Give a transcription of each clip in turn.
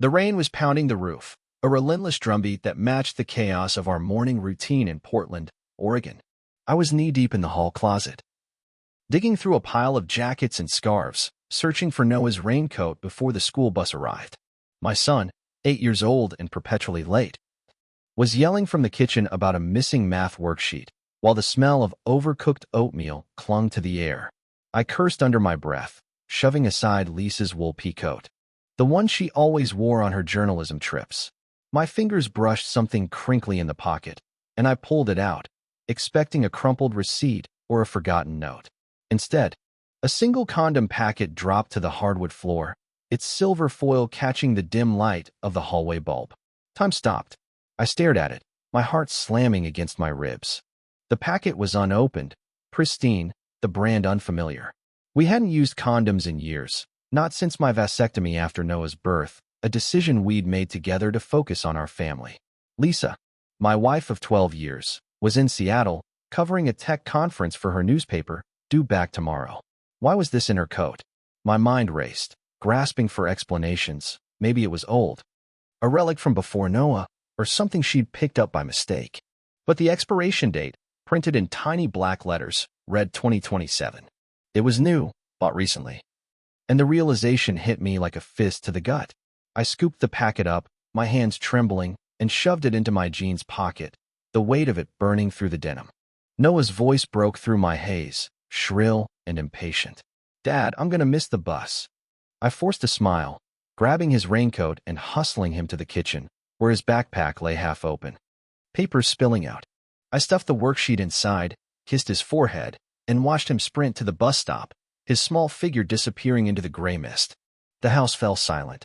The rain was pounding the roof, a relentless drumbeat that matched the chaos of our morning routine in Portland, Oregon. I was knee-deep in the hall closet, digging through a pile of jackets and scarves, searching for Noah's raincoat before the school bus arrived. My son, 8 years old and perpetually late, was yelling from the kitchen about a missing math worksheet, while the smell of overcooked oatmeal clung to the air. I cursed under my breath, shoving aside Lisa's wool peacoat, the one she always wore on her journalism trips. My fingers brushed something crinkly in the pocket, and I pulled it out, expecting a crumpled receipt or a forgotten note. Instead, a single condom packet dropped to the hardwood floor, its silver foil catching the dim light of the hallway bulb. Time stopped. I stared at it, my heart slamming against my ribs. The packet was unopened, pristine, the brand unfamiliar. We hadn't used condoms in years, not since my vasectomy after Noah's birth, a decision we'd made together to focus on our family. Lisa, my wife of 12 years, was in Seattle, covering a tech conference for her newspaper, due back tomorrow. Why was this in her coat? My mind raced, grasping for explanations. Maybe it was old, a relic from before Noah, or something she'd picked up by mistake. But the expiration date, printed in tiny black letters, read 2027. It was new, bought recently. And the realization hit me like a fist to the gut. I scooped the packet up, my hands trembling, and shoved it into my jeans pocket, the weight of it burning through the denim. Noah's voice broke through my haze, shrill and impatient. "Dad, I'm gonna miss the bus." I forced a smile, grabbing his raincoat and hustling him to the kitchen, where his backpack lay half open, papers spilling out. I stuffed the worksheet inside, kissed his forehead, and watched him sprint to the bus stop, his small figure disappearing into the gray mist. The house fell silent,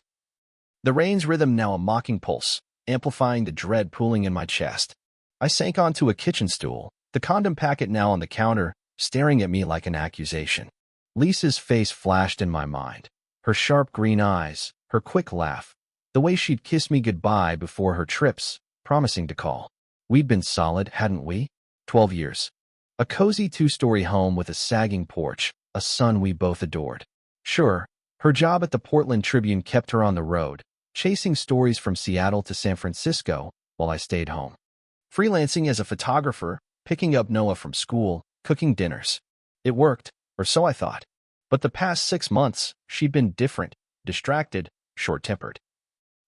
the rain's rhythm now a mocking pulse, amplifying the dread pooling in my chest. I sank onto a kitchen stool, the condom packet now on the counter, staring at me like an accusation. Lisa's face flashed in my mind, her sharp green eyes, her quick laugh, the way she'd kissed me goodbye before her trips, promising to call. We'd been solid, hadn't we? 12 years. A cozy 2-story home with a sagging porch, a son we both adored. Sure, her job at the Portland Tribune kept her on the road, chasing stories from Seattle to San Francisco while I stayed home. Freelancing as a photographer, picking up Noah from school, cooking dinners. It worked, or so I thought. But the past 6 months, she'd been different, distracted, short-tempered.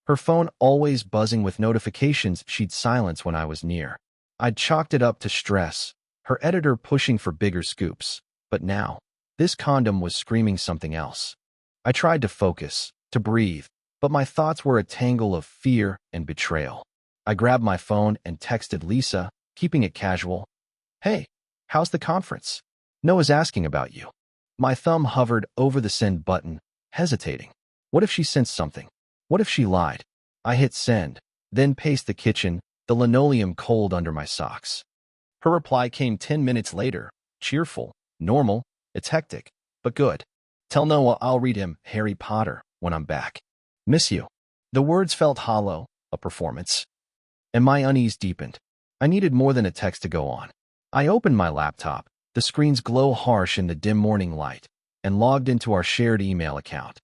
Her phone always buzzing with notifications she'd silence when I was near. I'd chalked it up to stress, her editor pushing for bigger scoops. But now, this condom was screaming something else. I tried to focus, to breathe, but my thoughts were a tangle of fear and betrayal. I grabbed my phone and texted Lisa, keeping it casual. "Hey, how's the conference? Noah's asking about you." My thumb hovered over the send button, hesitating. What if she sensed something? What if she lied? I hit send, then paced the kitchen, the linoleum cold under my socks. Her reply came 10 minutes later, cheerful, normal, it's hectic, but good. "Tell Noah I'll read him Harry Potter when I'm back. Miss you." The words felt hollow, a performance. And my unease deepened. I needed more than a text to go on. I opened my laptop, the screen's glow harsh in the dim morning light, and logged into our shared email account.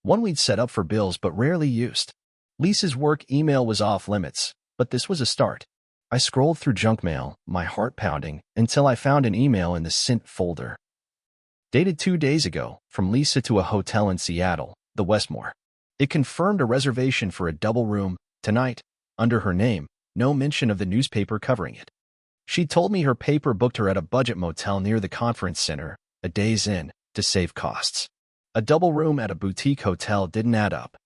One we'd set up for bills but rarely used. Lisa's work email was off limits, but this was a start. I scrolled through junk mail, my heart pounding, until I found an email in the sent folder. Dated 2 days ago, from Lisa to a hotel in Seattle, the Westmore. It confirmed a reservation for a double room, tonight, under her name, no mention of the newspaper covering it. She told me her paper booked her at a budget motel near the conference center, a day's in, to save costs. A double room at a boutique hotel didn't add up.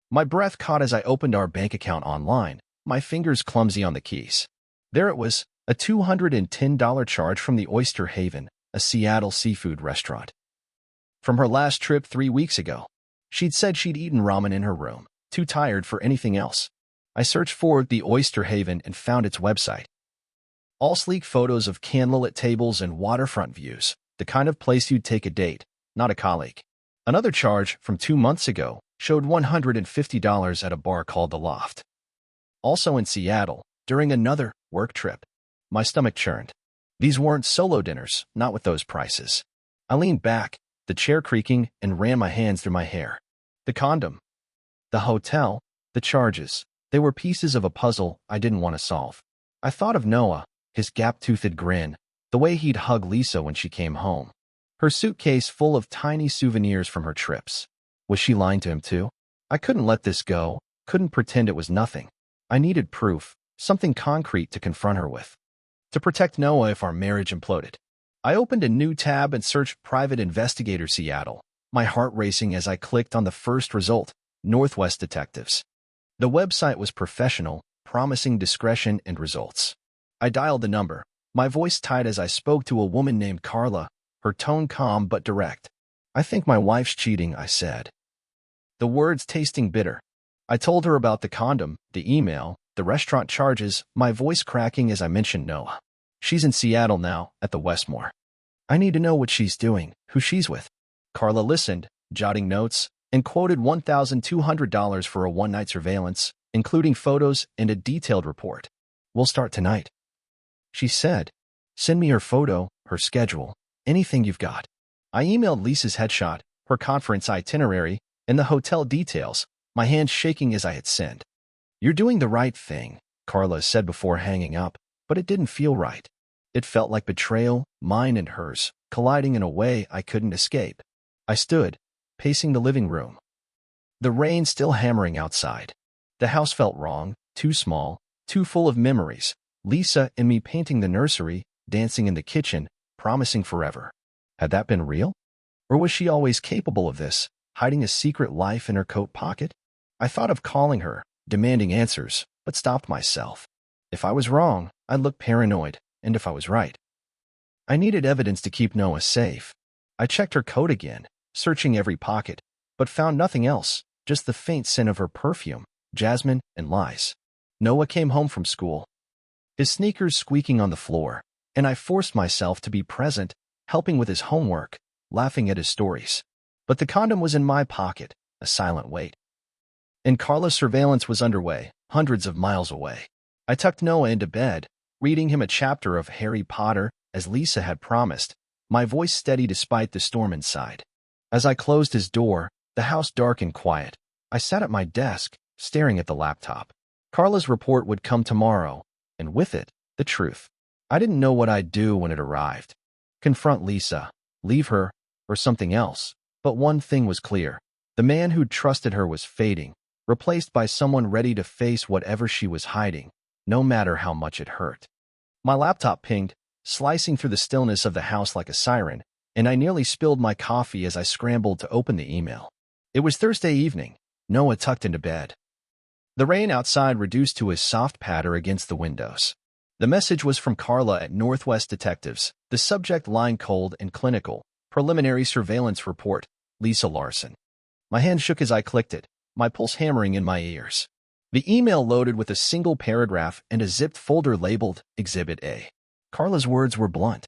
My breath caught as I opened our bank account online, my fingers clumsy on the keys. There it was, a $210 charge from the Oyster Haven, a Seattle seafood restaurant. From her last trip 3 weeks ago, she'd said she'd eaten ramen in her room, too tired for anything else. I searched for the Oyster Haven and found its website. All sleek photos of candlelit tables and waterfront views, the kind of place you'd take a date, not a colleague. Another charge from 2 months ago showed $150 at a bar called The Loft. Also in Seattle, during another work trip. My stomach churned. These weren't solo dinners, not with those prices. I leaned back, the chair creaking, and ran my hands through my hair. The condom. The hotel. The charges. They were pieces of a puzzle I didn't want to solve. I thought of Noah, his gap-toothed grin, the way he'd hug Lisa when she came home. Her suitcase full of tiny souvenirs from her trips. Was she lying to him too? I couldn't let this go, couldn't pretend it was nothing. I needed proof, something concrete to confront her with. To protect Noah if our marriage imploded. I opened a new tab and searched Private Investigator Seattle, my heart racing as I clicked on the first result, Northwest Detectives. The website was professional, promising discretion and results. I dialed the number, my voice tight as I spoke to a woman named Carla, her tone calm but direct. "I think my wife's cheating," I said. The words tasting bitter. I told her about the condom, the email, the restaurant charges, my voice cracking as I mentioned Noah. "She's in Seattle now, at the Westmore. I need to know what she's doing, who she's with." Carla listened, jotting notes, and quoted $1,200 for a one-night surveillance, including photos and a detailed report. "We'll start tonight," she said. "Send me her photo, her schedule, anything you've got." I emailed Lisa's headshot, her conference itinerary, and the hotel details, my hand shaking as I hit send. "You're doing the right thing," Carla said before hanging up, but it didn't feel right. It felt like betrayal, mine and hers, colliding in a way I couldn't escape. I stood, pacing the living room. The rain still hammering outside. The house felt wrong, too small, too full of memories. Lisa and me painting the nursery, dancing in the kitchen, promising forever. Had that been real? Or was she always capable of this, hiding a secret life in her coat pocket? I thought of calling her, demanding answers, but stopped myself. If I was wrong, I'd look paranoid, and if I was right, I needed evidence to keep Noah safe. I checked her coat again, searching every pocket, but found nothing else, just the faint scent of her perfume, jasmine, and lies. Noah came home from school, his sneakers squeaking on the floor, and I forced myself to be present, helping with his homework, laughing at his stories. But the condom was in my pocket, a silent weight. And Carla's surveillance was underway, hundreds of miles away. I tucked Noah into bed, reading him a chapter of Harry Potter, as Lisa had promised, my voice steady despite the storm inside. As I closed his door, the house dark and quiet, I sat at my desk, staring at the laptop. Carla's report would come tomorrow, and with it, the truth. I didn't know what I'd do when it arrived. Confront Lisa, leave her, or something else. But one thing was clear. The man who'd trusted her was fading, replaced by someone ready to face whatever she was hiding, no matter how much it hurt. My laptop pinged, slicing through the stillness of the house like a siren, and I nearly spilled my coffee as I scrambled to open the email. It was Thursday evening, Noah tucked into bed. The rain outside reduced to a soft patter against the windows. The message was from Carla at Northwest Detectives, the subject line cold and clinical, preliminary surveillance report, Lisa Larson. My hand shook as I clicked it, my pulse hammering in my ears. The email loaded with a single paragraph and a zipped folder labeled Exhibit A. Carla's words were blunt.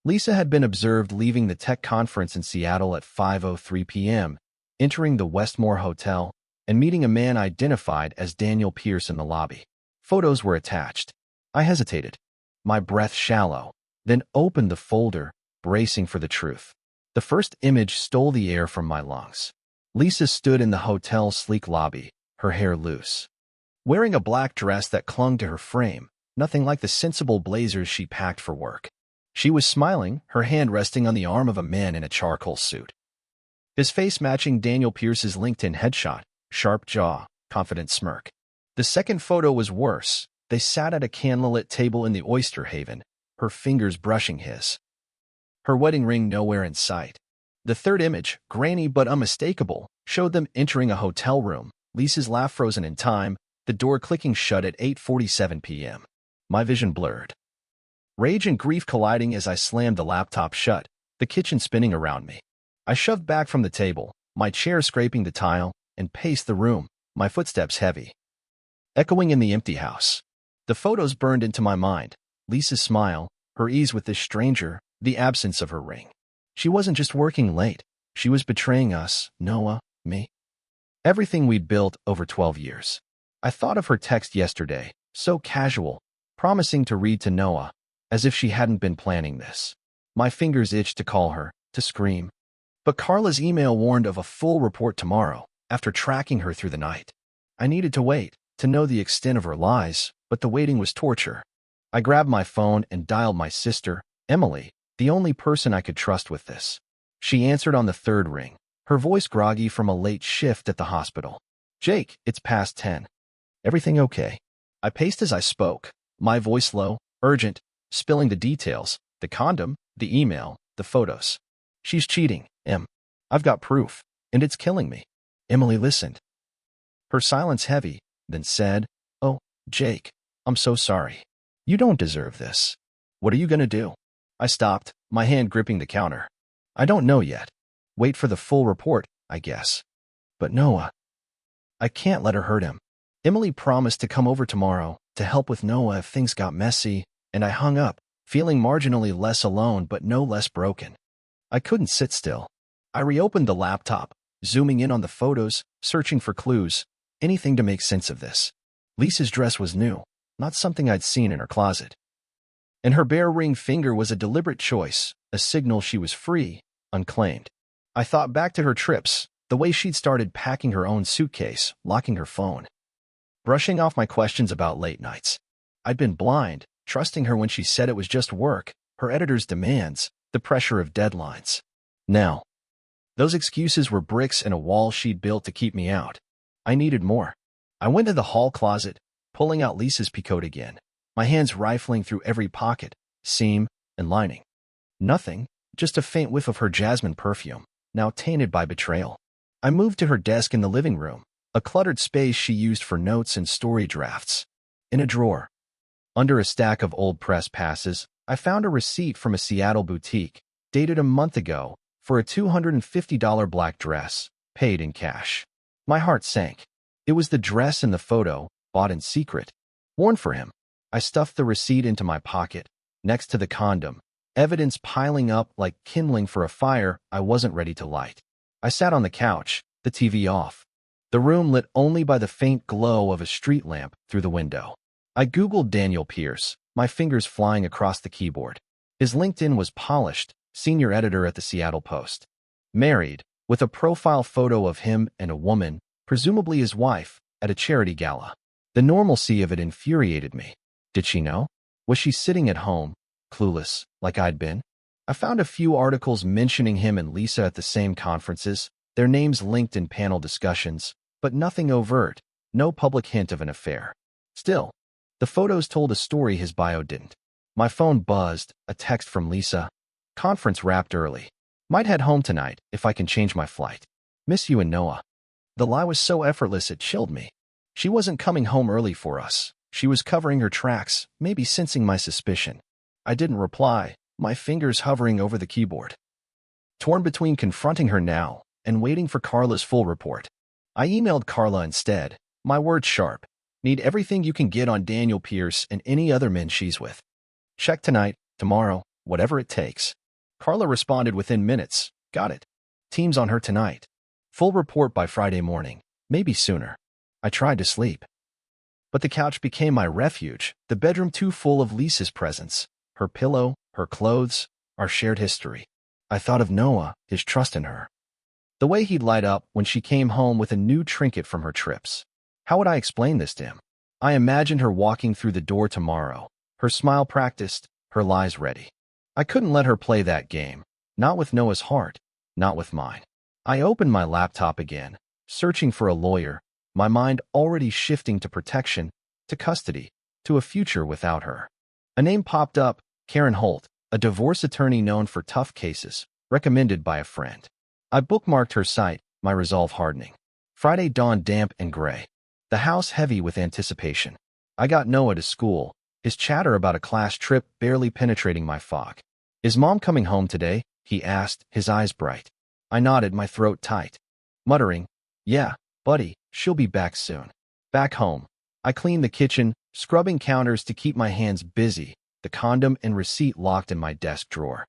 Lisa had been observed leaving the tech conference in Seattle at 5:03 p.m., entering the Westmore Hotel, and meeting a man identified as Daniel Pierce in the lobby. Photos were attached. I hesitated, my breath shallow, then opened the folder, bracing for the truth. The first image stole the air from my lungs. Lisa stood in the hotel's sleek lobby, her hair loose, wearing a black dress that clung to her frame, nothing like the sensible blazers she packed for work. She was smiling, her hand resting on the arm of a man in a charcoal suit. His face matching Daniel Pierce's LinkedIn headshot, sharp jaw, confident smirk. The second photo was worse. They sat at a candlelit table in the Oyster Haven, her fingers brushing his. Her wedding ring nowhere in sight. The third image, grainy but unmistakable, showed them entering a hotel room, Lisa's laugh frozen in time, the door clicking shut at 8:47 p.m. My vision blurred. Rage and grief colliding as I slammed the laptop shut, the kitchen spinning around me. I shoved back from the table, my chair scraping the tile, and paced the room, my footsteps heavy, echoing in the empty house. The photos burned into my mind, Lisa's smile, her ease with this stranger, the absence of her ring. She wasn't just working late. She was betraying us, Noah, me. Everything we'd built over 12 years. I thought of her text yesterday, so casual, promising to read to Noah, as if she hadn't been planning this. My fingers itched to call her, to scream. But Carla's email warned of a full report tomorrow, after tracking her through the night. I needed to wait, to know the extent of her lies, but the waiting was torture. I grabbed my phone and dialed my sister, Emily, the only person I could trust with this. She answered on the third ring, her voice groggy from a late shift at the hospital. "Jake, it's past 10. Everything okay?" I paced as I spoke, my voice low, urgent, spilling the details, the condom, the email, the photos. "She's cheating, Em. I've got proof, and it's killing me." Emily listened. Her silence heavy, then said, "Oh, Jake, I'm so sorry. You don't deserve this. What are you gonna do?" I stopped, my hand gripping the counter. "I don't know yet. Wait for the full report, I guess. But Noah, I can't let her hurt him." Emily promised to come over tomorrow to help with Noah if things got messy, and I hung up, feeling marginally less alone but no less broken. I couldn't sit still. I reopened the laptop, zooming in on the photos, searching for clues, anything to make sense of this. Lisa's dress was new, not something I'd seen in her closet. And her bare ring finger was a deliberate choice, a signal she was free, unclaimed. I thought back to her trips, the way she'd started packing her own suitcase, locking her phone, brushing off my questions about late nights. I'd been blind, trusting her when she said it was just work, her editor's demands, the pressure of deadlines. Now, those excuses were bricks in a wall she'd built to keep me out. I needed more. I went to the hall closet, pulling out Lisa's peacoat again, my hands rifling through every pocket, seam, and lining. Nothing, just a faint whiff of her jasmine perfume, now tainted by betrayal. I moved to her desk in the living room, a cluttered space she used for notes and story drafts. In a drawer, under a stack of old press passes, I found a receipt from a Seattle boutique, dated a month ago, for a $250 black dress, paid in cash. My heart sank. It was the dress in the photo, bought in secret, worn for him. I stuffed the receipt into my pocket, next to the condom, evidence piling up like kindling for a fire I wasn't ready to light. I sat on the couch, the TV off, the room lit only by the faint glow of a street lamp through the window. I Googled Daniel Pierce, my fingers flying across the keyboard. His LinkedIn was polished, senior editor at the Seattle Post. Married, with a profile photo of him and a woman, presumably his wife, at a charity gala. The normalcy of it infuriated me. Did she know? Was she sitting at home, clueless, like I'd been? I found a few articles mentioning him and Lisa at the same conferences, their names linked in panel discussions, but nothing overt, no public hint of an affair. Still, the photos told a story his bio didn't. My phone buzzed, a text from Lisa. "Conference wrapped early. Might head home tonight if I can change my flight. Miss you and Noah." The lie was so effortless it chilled me. She wasn't coming home early for us. She was covering her tracks, maybe sensing my suspicion. I didn't reply, my fingers hovering over the keyboard, torn between confronting her now and waiting for Carla's full report. I emailed Carla instead, my words sharp. "Need everything you can get on Daniel Pierce and any other men she's with. Check tonight, tomorrow, whatever it takes." Carla responded within minutes. "Got it. Team's on her tonight. Full report by Friday morning, maybe sooner." I tried to sleep, but the couch became my refuge, the bedroom too full of Lisa's presence, her pillow, her clothes, our shared history. I thought of Noah, his trust in her. The way he'd light up when she came home with a new trinket from her trips. How would I explain this to him? I imagined her walking through the door tomorrow, her smile practiced, her lies ready. I couldn't let her play that game, not with Noah's heart, not with mine. I opened my laptop again, searching for a lawyer, my mind already shifting to protection, to custody, to a future without her. A name popped up, Karen Holt, a divorce attorney known for tough cases, recommended by a friend. I bookmarked her site, my resolve hardening. Friday dawned damp and gray, the house heavy with anticipation. I got Noah to school, his chatter about a class trip barely penetrating my fog. "Is Mom coming home today?" he asked, his eyes bright. I nodded, my throat tight, muttering, "Yeah, buddy, she'll be back soon." Back home, I cleaned the kitchen, scrubbing counters to keep my hands busy, the condom and receipt locked in my desk drawer,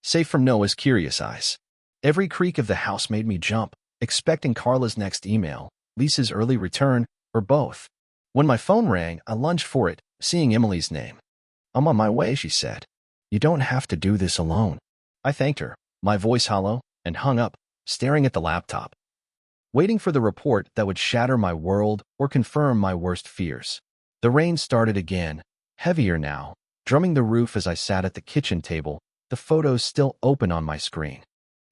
safe from Noah's curious eyes. Every creak of the house made me jump, expecting Carla's next email, Lisa's early return, or both. When my phone rang, I lunged for it, seeing Emily's name. "I'm on my way," she said. "You don't have to do this alone." I thanked her, my voice hollow, and hung up, staring at the laptop. waiting for the report that would shatter my world or confirm my worst fears. The rain started again, heavier now, drumming the roof as I sat at the kitchen table, the photos still open on my screen.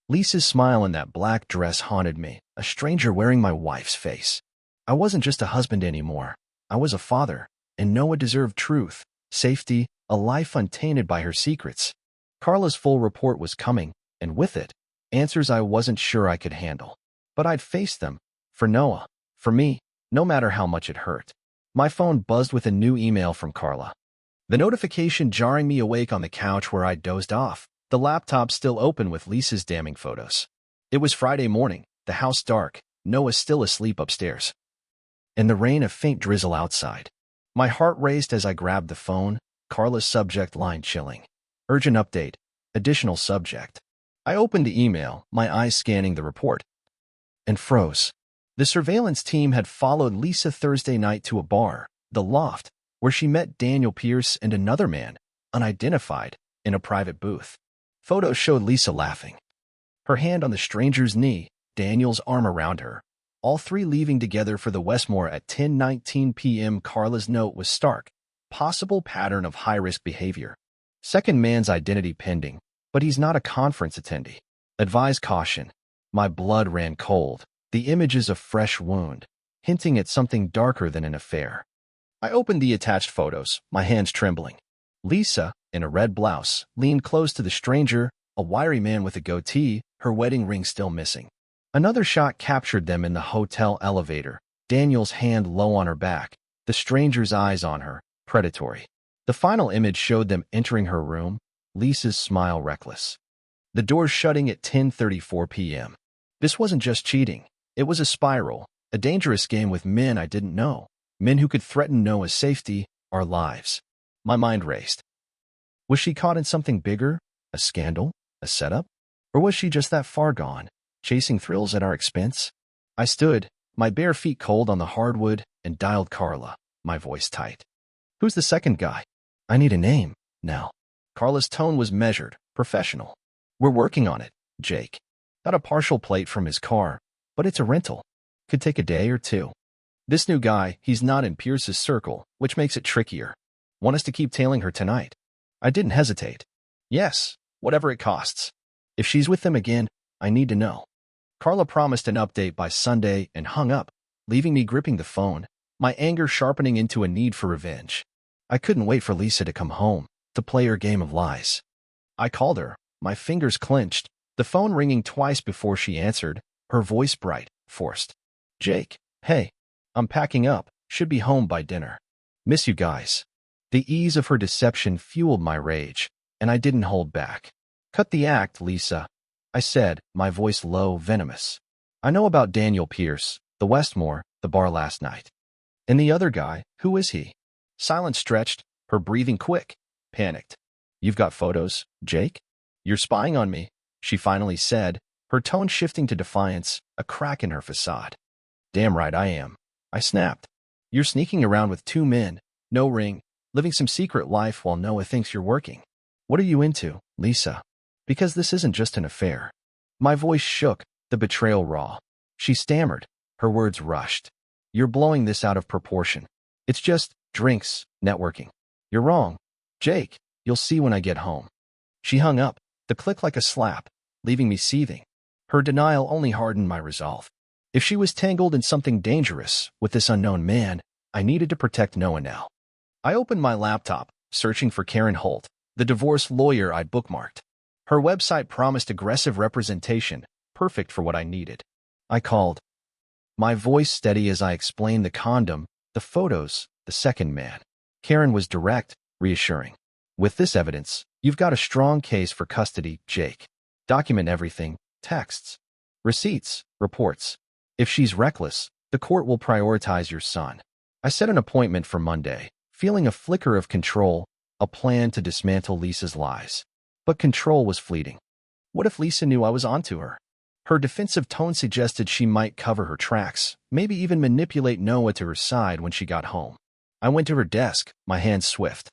Lisa's smile in that black dress haunted me, a stranger wearing my wife's face. I wasn't just a husband anymore. I was a father, and Noah deserved truth, safety, a life untainted by her secrets. Carla's full report was coming, and with it, answers I wasn't sure I could handle. But I'd face them. For Noah. For me, no matter how much it hurt. My phone buzzed with a new email from Carla. The notification jarring me awake on the couch where I'd dozed off, the laptop still open with Lisa's damning photos. It was Friday morning, the house dark, Noah still asleep upstairs. And the rain a faint drizzle outside. My heart raced as I grabbed the phone, Carla's subject line chilling. Urgent update. Additional subject. I opened the email, my eyes scanning the report, and froze. The surveillance team had followed Lisa Thursday night to a bar, the Loft, where she met Daniel Pierce and another man, unidentified, in a private booth. Photos showed Lisa laughing. Her hand on the stranger's knee, Daniel's arm around her. All three leaving together for the Westmore at 10:19 p.m. Carla's note was stark. Possible pattern of high-risk behavior. Second man's identity pending, but he's not a conference attendee. Advise caution. My blood ran cold. The images of fresh wound, hinting at something darker than an affair. I opened the attached photos, my hands trembling. Lisa, in a red blouse, leaned close to the stranger, a wiry man with a goatee, her wedding ring still missing. Another shot captured them in the hotel elevator, Daniel's hand low on her back, the stranger's eyes on her, predatory. The final image showed them entering her room, Lisa's smile reckless. The doors shutting at 10:34 p.m. This wasn't just cheating. It was a spiral, a dangerous game with men I didn't know, men who could threaten Noah's safety, our lives. My mind raced. Was she caught in something bigger? A scandal? A setup? Or was she just that far gone, chasing thrills at our expense? I stood, my bare feet cold on the hardwood, and dialed Carla, my voice tight. Who's the second guy? I need a name, now. Carla's tone was measured, professional. We're working on it, Jake. Got a partial plate from his car, but it's a rental. Could take a day or two. This new guy, he's not in Pierce's circle, which makes it trickier. Want us to keep tailing her tonight? I didn't hesitate. Yes, whatever it costs. If she's with them again, I need to know. Carla promised an update by Sunday and hung up, leaving me gripping the phone, my anger sharpening into a need for revenge. I couldn't wait for Lisa to come home, to play her game of lies. I called her, my fingers clenched, the phone ringing twice before she answered, her voice bright, forced. Jake, hey, I'm packing up, should be home by dinner. Miss you guys. The ease of her deception fueled my rage, and I didn't hold back. Cut the act, Lisa, I said, my voice low, venomous. I know about Daniel Pierce, the Westmore, the bar last night. And the other guy, who is he? Silence stretched, her breathing quick, panicked. You've got photos, Jake? You're spying on me, she finally said, her tone shifting to defiance, a crack in her facade. Damn right I am. I snapped. You're sneaking around with two men, no ring, living some secret life while Noah thinks you're working. What are you into, Lisa? Because this isn't just an affair. My voice shook, the betrayal raw. She stammered, her words rushed. You're blowing this out of proportion. It's just drinks, networking. You're wrong. Jake, you'll see when I get home. She hung up, the click like a slap, leaving me seething. Her denial only hardened my resolve. If she was tangled in something dangerous with this unknown man, I needed to protect Noah now. I opened my laptop, searching for Karen Holt, the divorce lawyer I'd bookmarked. Her website promised aggressive representation, perfect for what I needed. I called. My voice steady as I explained the condom, the photos, the second man. Karen was direct, reassuring. With this evidence, you've got a strong case for custody, Jake. Document everything, texts, receipts, reports. If she's reckless, the court will prioritize your son. I set an appointment for Monday, feeling a flicker of control, a plan to dismantle Lisa's lies. But control was fleeting. What if Lisa knew I was onto her? Her defensive tone suggested she might cover her tracks, maybe even manipulate Noah to her side when she got home. I went to her desk, my hands swift.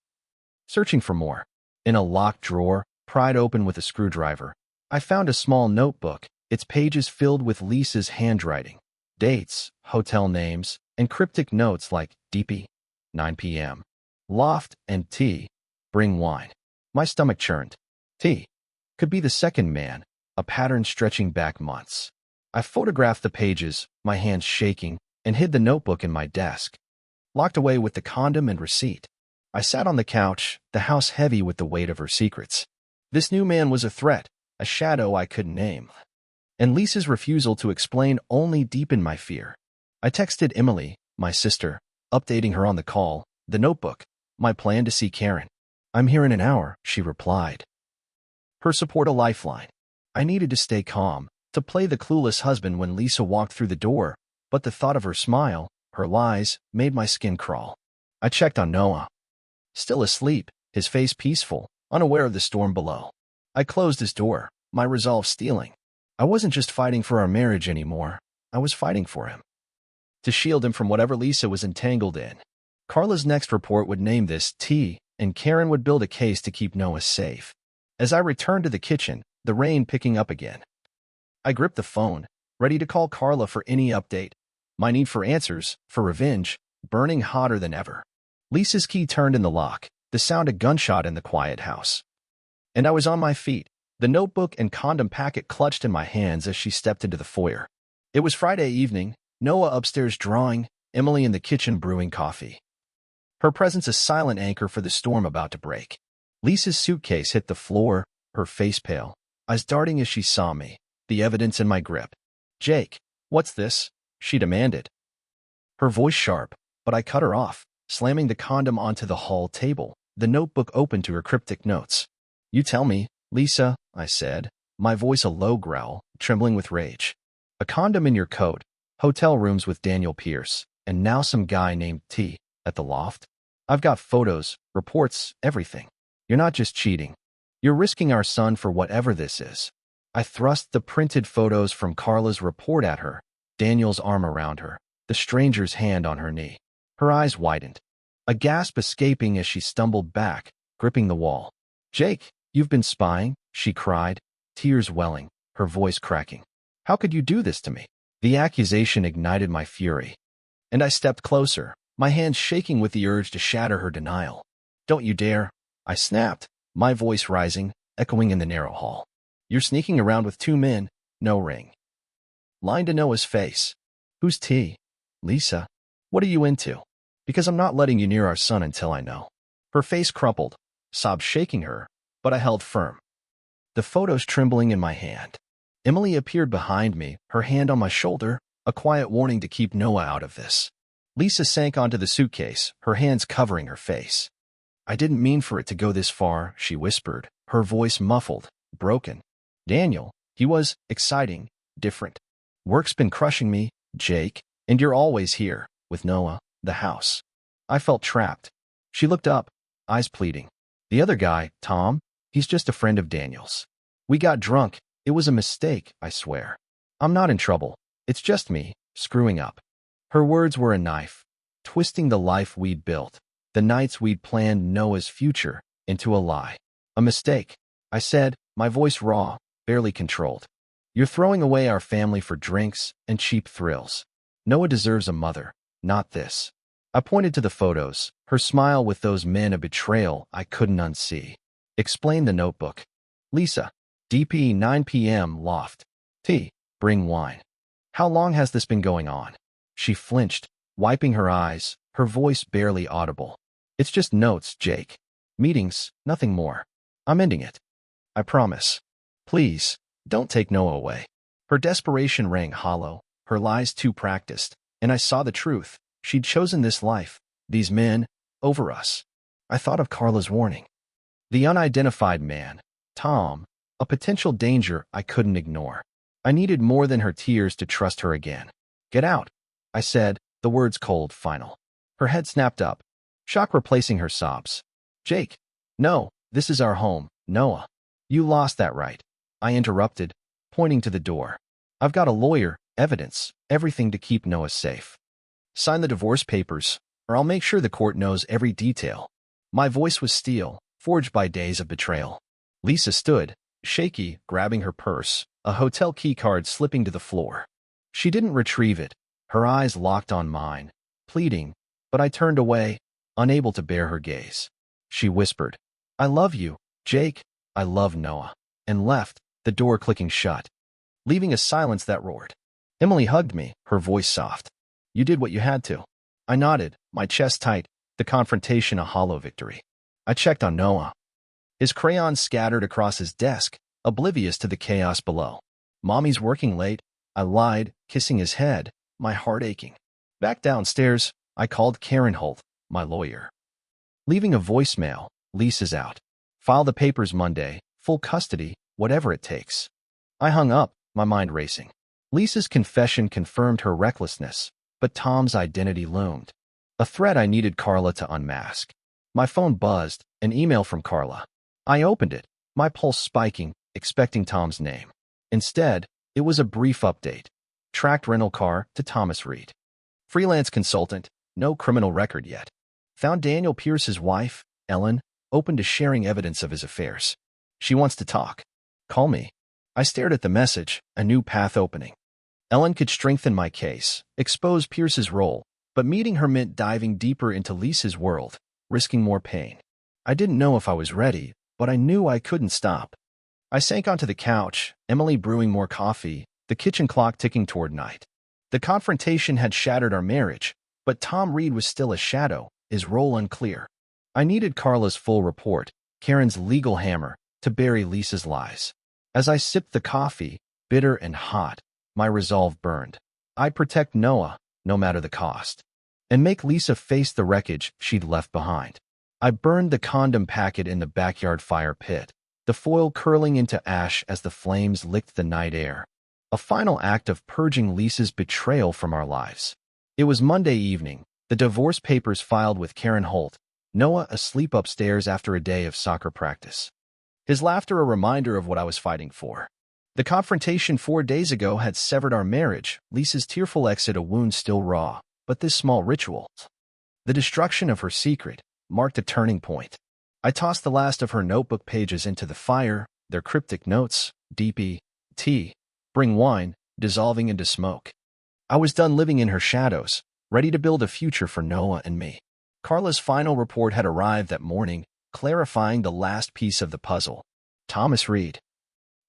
Searching for more. In a locked drawer, pried open with a screwdriver, I found a small notebook, its pages filled with Lisa's handwriting, dates, hotel names, and cryptic notes like DP, 9 p.m., loft, and tea, bring wine. My stomach churned. Tea. Could be the second man, a pattern stretching back months. I photographed the pages, my hands shaking, and hid the notebook in my desk, locked away with the condom and receipt. I sat on the couch, the house heavy with the weight of her secrets. This new man was a threat, a shadow I couldn't name. And Lisa's refusal to explain only deepened my fear. I texted Emily, my sister, updating her on the call, the notebook, my plan to see Karen. I'm here in an hour, she replied. Her support a lifeline. I needed to stay calm, to play the clueless husband when Lisa walked through the door, but the thought of her smile, her lies, made my skin crawl. I checked on Noah. Still asleep, his face peaceful, unaware of the storm below. I closed his door, my resolve steeling. I wasn't just fighting for our marriage anymore. I was fighting for him. To shield him from whatever Lisa was entangled in. Carla's next report would name this T, and Karen would build a case to keep Noah safe. As I returned to the kitchen, the rain picking up again, I gripped the phone, ready to call Carla for any update. My need for answers, for revenge, burning hotter than ever. Lisa's key turned in the lock, the sound of gunshot in the quiet house. And I was on my feet, the notebook and condom packet clutched in my hands as she stepped into the foyer. It was Friday evening, Noah upstairs drawing, Emily in the kitchen brewing coffee. Her presence a silent anchor for the storm about to break. Lisa's suitcase hit the floor, her face pale, eyes darting as she saw me, the evidence in my grip. Jake, what's this? She demanded. Her voice sharp, but I cut her off, slamming the condom onto the hall table, the notebook open to her cryptic notes. You tell me, Lisa, I said, my voice a low growl, trembling with rage. A condom in your coat, hotel rooms with Daniel Pierce, and now some guy named T at the loft? I've got photos, reports, everything. You're not just cheating. You're risking our son for whatever this is. I thrust the printed photos from Carla's report at her, Daniel's arm around her, the stranger's hand on her knee. Her eyes widened, a gasp escaping as she stumbled back, gripping the wall. Jake, you've been spying, she cried, tears welling, her voice cracking. How could you do this to me? The accusation ignited my fury. And I stepped closer, my hands shaking with the urge to shatter her denial. Don't you dare, I snapped, my voice rising, echoing in the narrow hall. You're sneaking around with two men, no ring. Line to Noah's face. Who's T? Lisa. What are you into? Because I'm not letting you near our son until I know. Her face crumpled, sobs shaking her, but I held firm. The photos trembling in my hand. Emily appeared behind me, her hand on my shoulder, a quiet warning to keep Noah out of this. Lisa sank onto the suitcase, her hands covering her face. I didn't mean for it to go this far, she whispered, her voice muffled, broken. Daniel, he was exciting, different. Work's been crushing me, Jake, and you're always here, with Noah, the house. I felt trapped. She looked up, eyes pleading. The other guy, Tom, he's just a friend of Daniel's. We got drunk. It was a mistake, I swear. I'm not in trouble. It's just me, screwing up. Her words were a knife, twisting the life we'd built, the nights we'd planned Noah's future, into a lie. A mistake, I said, my voice raw, barely controlled. You're throwing away our family for drinks and cheap thrills. Noah deserves a mother, not this. I pointed to the photos, her smile with those men a betrayal I couldn't unsee. Explained the notebook. Lisa, DP 9 p.m. loft. T, bring wine. How long has this been going on? She flinched, wiping her eyes, her voice barely audible. It's just notes, Jake. Meetings, nothing more. I'm ending it. I promise. Please, don't take Noah away. Her desperation rang hollow, her lies too practiced, and I saw the truth. She'd chosen this life, these men, over us. I thought of Carla's warning. The unidentified man, Tom, a potential danger I couldn't ignore. I needed more than her tears to trust her again. Get out, I said, the words cold, final. Her head snapped up, shock replacing her sobs. Jake, no, this is our home, Noah. You lost that right. I interrupted, pointing to the door. I've got a lawyer, evidence, everything to keep Noah safe. Sign the divorce papers, or I'll make sure the court knows every detail. My voice was steel, forged by days of betrayal. Lisa stood, shaky, grabbing her purse, a hotel key card slipping to the floor. She didn't retrieve it, Her eyes locked on mine, pleading, but I turned away, unable to bear her gaze. She whispered, "I love you, Jake. I love Noah," and left, the door clicking shut, leaving a silence that roared. Emily hugged me, her voice soft. "You did what you had to." I nodded, my chest tight, the confrontation a hollow victory. I checked on Noah. His crayons scattered across his desk, oblivious to the chaos below. "Mommy's working late," I lied, kissing his head, my heart aching. Back downstairs, I called Karen Holt, my lawyer. Leaving a voicemail, "Lisa's out. File the papers Monday, full custody, whatever it takes." I hung up, my mind racing. Lisa's confession confirmed her recklessness, but Tom's identity loomed. A threat I needed Carla to unmask. My phone buzzed, an email from Carla. I opened it, my pulse spiking, expecting Tom's name. Instead, it was a brief update. Tracked rental car to Thomas Reed. Freelance consultant, no criminal record yet. Found Daniel Pierce's wife, Ellen, open to sharing evidence of his affairs. She wants to talk. Call me. I stared at the message, a new path opening. Ellen could strengthen my case, expose Pierce's role, but meeting her meant diving deeper into Lisa's world, risking more pain. I didn't know if I was ready, but I knew I couldn't stop. I sank onto the couch, Emily brewing more coffee, the kitchen clock ticking toward night. The confrontation had shattered our marriage, but Tom Reed was still a shadow, his role unclear. I needed Carla's full report, Karen's legal hammer, to bury Lisa's lies. As I sipped the coffee, bitter and hot, my resolve burned. I'd protect Noah, no matter the cost, and make Lisa face the wreckage she'd left behind. I burned the condom packet in the backyard fire pit, the foil curling into ash as the flames licked the night air. A final act of purging Lisa's betrayal from our lives. It was Monday evening, the divorce papers filed with Karen Holt, Noah asleep upstairs after a day of soccer practice. His laughter a reminder of what I was fighting for. The confrontation 4 days ago had severed our marriage, Lisa's tearful exit a wound still raw, but this small ritual, the destruction of her secret, marked a turning point. I tossed the last of her notebook pages into the fire, their cryptic notes, DP, tea, bring wine, dissolving into smoke. I was done living in her shadows, ready to build a future for Noah and me. Carla's final report had arrived that morning, clarifying the last piece of the puzzle. Thomas Reed,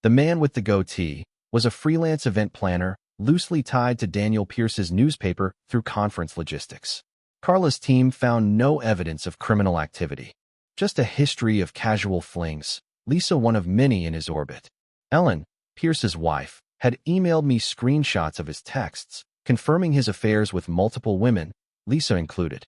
the man with the goatee, was a freelance event planner, loosely tied to Daniel Pierce's newspaper through conference logistics. Carla's team found no evidence of criminal activity, just a history of casual flings, Lisa one of many in his orbit. Ellen, Pierce's wife, had emailed me screenshots of his texts, confirming his affairs with multiple women, Lisa included.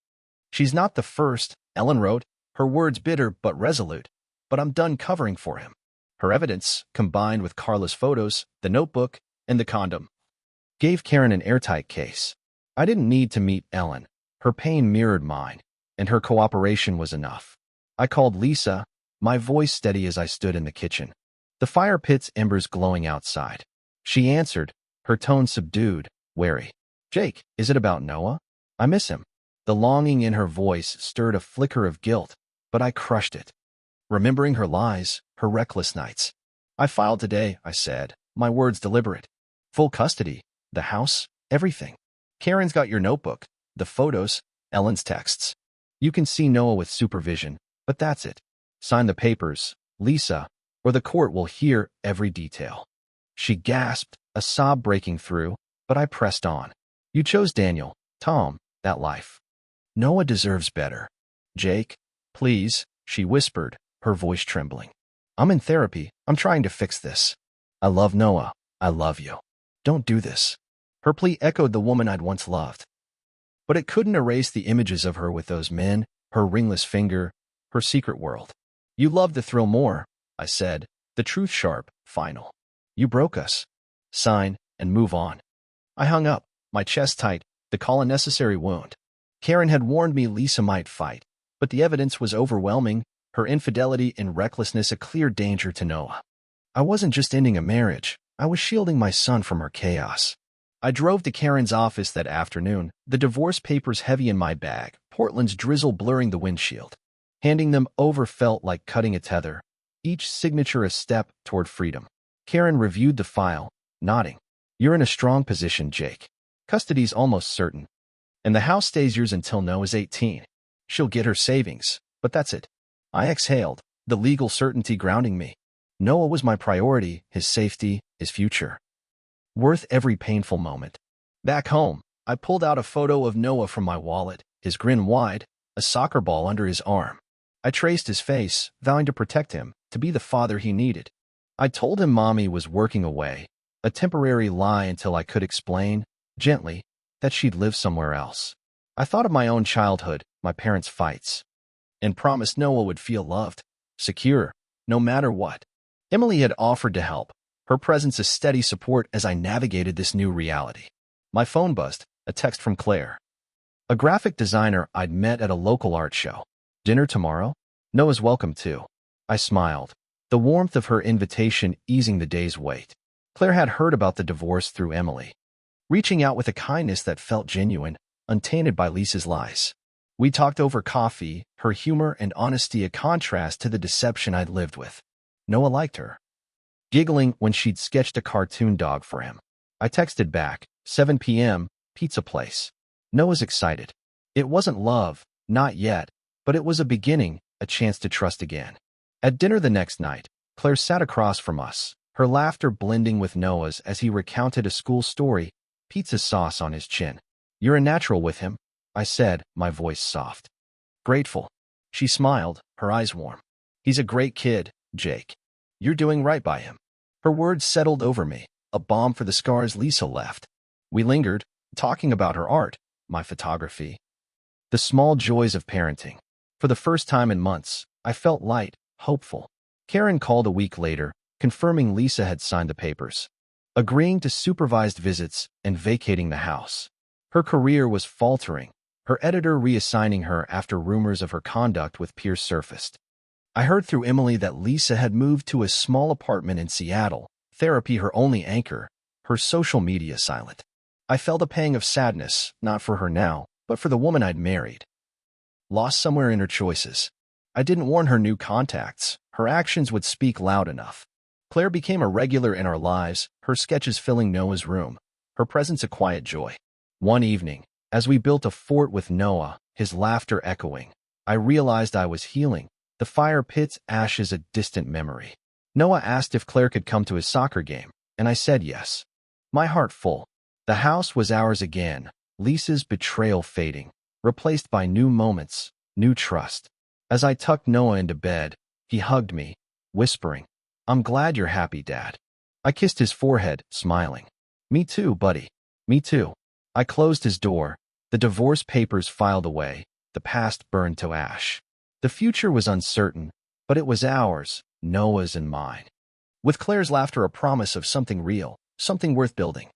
"She's not the first," Ellen wrote, her words bitter but resolute, "but I'm done covering for him." Her evidence, combined with Carla's photos, the notebook, and the condom, gave Karen an airtight case. I didn't need to meet Ellen. Her pain mirrored mine, and her cooperation was enough. I called Lisa, my voice steady as I stood in the kitchen, the fire pit's embers glowing outside. She answered, her tone subdued, wary. "Jake, is it about Noah? I miss him." The longing in her voice stirred a flicker of guilt, but I crushed it. Remembering her lies, her reckless nights. "I filed today," I said, my words deliberate. "Full custody, the house, everything. Karen's got your notebook, the photos, Ellen's texts. You can see Noah with supervision, but that's it. Sign the papers, Lisa, or the court will hear every detail." She gasped, a sob breaking through, but I pressed on. "You chose Daniel, Tom, that life. Noah deserves better. Jake, please," she whispered, her voice trembling. "I'm in therapy. I'm trying to fix this. I love Noah. I love you. Don't do this." Her plea echoed the woman I'd once loved. But it couldn't erase the images of her with those men, her ringless finger, her secret world. "You love the thrill more," I said, the truth sharp, final. "You broke us. Sign and move on." I hung up, my chest tight, the call a necessary wound. Karen had warned me Lisa might fight, but the evidence was overwhelming, her infidelity and recklessness a clear danger to Noah. I wasn't just ending a marriage, I was shielding my son from her chaos. I drove to Karen's office that afternoon, the divorce papers heavy in my bag, Portland's drizzle blurring the windshield. Handing them over felt like cutting a tether, each signature a step toward freedom. Karen reviewed the file, nodding. "You're in a strong position, Jake. Custody's almost certain. And the house stays yours until Noah's 18. She'll get her savings, but that's it. I exhaled, the legal certainty grounding me. Noah was my priority, his safety, his future. Worth every painful moment. Back home, I pulled out a photo of Noah from my wallet, his grin wide, a soccer ball under his arm. I traced his face, vowing to protect him, to be the father he needed. I told him Mommy was working away, a temporary lie until I could explain, gently, that she'd live somewhere else. I thought of my own childhood, my parents' fights, and promised Noah would feel loved, secure, no matter what. Emily had offered to help, her presence a steady support as I navigated this new reality. My phone buzzed, a text from Claire, a graphic designer I'd met at a local art show. Dinner tomorrow? Noah's welcome too. I smiled, the warmth of her invitation easing the day's weight. Claire had heard about the divorce through Emily, reaching out with a kindness that felt genuine, untainted by Lisa's lies. We talked over coffee, her humor and honesty a contrast to the deception I'd lived with. Noah liked her, giggling when she'd sketched a cartoon dog for him. I texted back, 7 p.m., pizza place. Noah's excited. It wasn't love, not yet, but it was a beginning, a chance to trust again. At dinner the next night, Claire sat across from us, her laughter blending with Noah's as he recounted a school story, pizza sauce on his chin. You're a natural with him, I said, my voice soft. Grateful. She smiled, her eyes warm. He's a great kid, Jake. You're doing right by him. Her words settled over me, a balm for the scars Lisa left. We lingered, talking about her art, my photography, the small joys of parenting. For the first time in months, I felt light, hopeful. Karen called a week later, confirming Lisa had signed the papers, agreeing to supervised visits and vacating the house. Her career was faltering, her editor reassigning her after rumors of her conduct with peers surfaced. I heard through Emily that Lisa had moved to a small apartment in Seattle, therapy her only anchor, her social media silent. I felt a pang of sadness, not for her now, but for the woman I'd married. Lost somewhere in her choices. I didn't warn her new contacts. Her actions would speak loud enough. Claire became a regular in our lives, her sketches filling Noah's room, her presence a quiet joy. One evening, as we built a fort with Noah, his laughter echoing, I realized I was healing, the fire pit's ashes a distant memory. Noah asked if Claire could come to his soccer game, and I said yes. My heart full. The house was ours again, Lisa's betrayal fading, replaced by new moments, new trust. As I tucked Noah into bed, he hugged me, whispering, I'm glad you're happy, Dad. I kissed his forehead, smiling. Me too, buddy. Me too. I closed his door, the divorce papers filed away, the past burned to ash. The future was uncertain, but it was ours, Noah's and mine. With Claire's laughter a promise of something real, something worth building.